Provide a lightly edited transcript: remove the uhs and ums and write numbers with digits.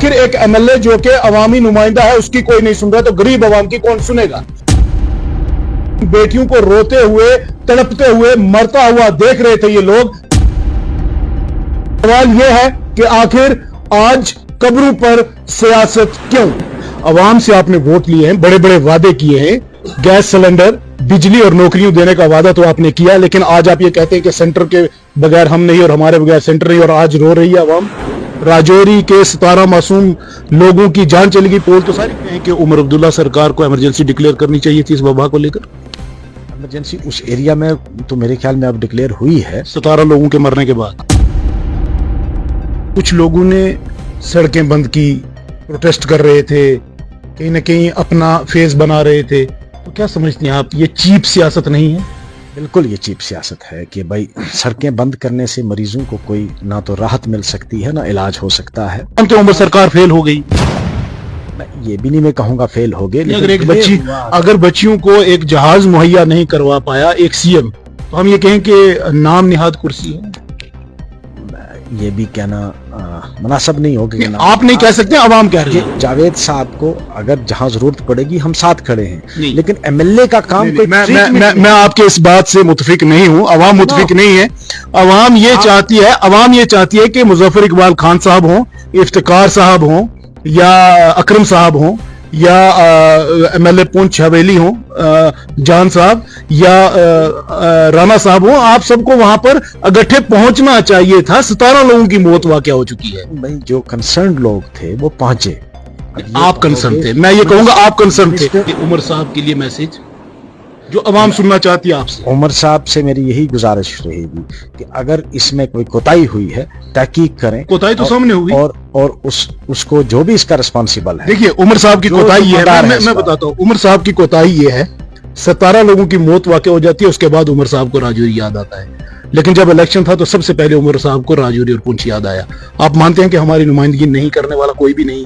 پھر ایک M L A جو کہ عوامی نمائندہ ہے اس کی کوئی نہیں سن رہا تو غریب عوام کی کون سنے گا؟ بیٹیوں کو روتے ہوئے تڑپتے ہوئے مرتا ہوا دیکھ رہے تھے یہ لوگ۔ سوال یہ ہے کہ آخر آج قبروں پر سیاست کیوں؟ عوام سے آپ نے ووٹ لیے ہیں، بڑے بڑے وعدے کیے ہیں، گیس سلنڈر، بجلی اور نوکریوں دینے کا وعدہ تو آپ نے کیا، لیکن آج آپ یہ کہتے ہیں کہ سینٹر کے بغیر ہم نہیں اور ہمارے بغیر سینٹر نہیں، اور آج رو رہی ہے عوام۔ راجوری کے 17 معصوم لوگوں کی جان چلی گئی۔ پول تو ساری کہیں کہ عمر عبداللہ سرکار کو ایمرجنسی ڈکلیئر کرنی چاہیے تھی اس وبا کو لے کر۔ ایمرجنسی اس ایریا میں تو میرے خیال میں اب ڈکلیئر ہوئی ہے 17 لوگوں کے مرنے کے بعد۔ کچھ لوگوں نے سڑکیں بند کی، پروٹیسٹ کر رہے تھے، کہیں نہ کہیں اپنا فیس بنا رہے تھے، تو کیا سمجھتے ہیں آپ یہ چیپ سیاست نہیں ہے؟ بالکل یہ چیپ سیاست ہے کہ بھائی سڑکیں بند کرنے سے مریضوں کو کوئی نہ تو راحت مل سکتی ہے نہ علاج ہو سکتا ہے۔ ہم تو عمر سرکار فیل ہو گئی۔ یہ بھی نہیں میں کہوں گا فیل ہو گئے، اگر بچیوں کو ایک جہاز مہیا نہیں کروا پایا ایک سی ایم، تو ہم یہ کہیں کہ نام نہاد کرسی ہے۔ یہ بھی کہنا مناسب نہیں ہوگا۔ آپ نہیں کہہ سکتے، عوام کہہ رہی ہے۔ جاوید صاحب کو اگر جہاں ضرورت پڑے گی ہم ساتھ کھڑے ہیں، لیکن ایم ایل اے کا کام میں آپ کے اس بات سے متفق نہیں ہوں، عوام متفق نہیں ہے۔ عوام یہ چاہتی ہے کہ مظفر اقبال خان صاحب ہوں، افتخار صاحب ہوں، یا اکرم صاحب ہوں، یا ایم ایل اے پونچھ حویلی ہوں جان صاحب، یا رانا صاحب ہوں، آپ سب کو وہاں پر اگٹھے پہنچنا چاہیے تھا۔ 17 لوگوں کی موت واقع ہو چکی ہے۔ بھائی جو کنسرنڈ لوگ تھے وہ پہنچے۔ آپ کنسرن تھے، میں یہ کہوں گا آپ کنسرن تھے۔ عمر صاحب کے لیے میسج جو عوام سننا چاہتی ہے آپ سے۔ عمر صاحب سے میری یہی گزارش رہے گی کہ اگر اس میں کوئی کوتاہی ہوئی ہے تحقیق کریں۔ کوتاہی تو سامنے ہوئی اور اس کو جو بھی اس کا رسپانسیبل ہے۔ دیکھیے عمر صاحب کی کوتاہی یہ ہے، میں بتاتا ہوں، عمر صاحب کی کوتاہی یہ ہے 17 لوگوں کی موت واقع ہو جاتی ہے، اس کے بعد عمر صاحب کو راجوری یاد آتا ہے۔ لیکن جب الیکشن تھا تو سب سے پہلے عمر صاحب کو راجوری اور پونچھ یاد آیا۔ آپ مانتے ہیں کہ ہماری نمائندگی نہیں کرنے والا کوئی بھی نہیں؟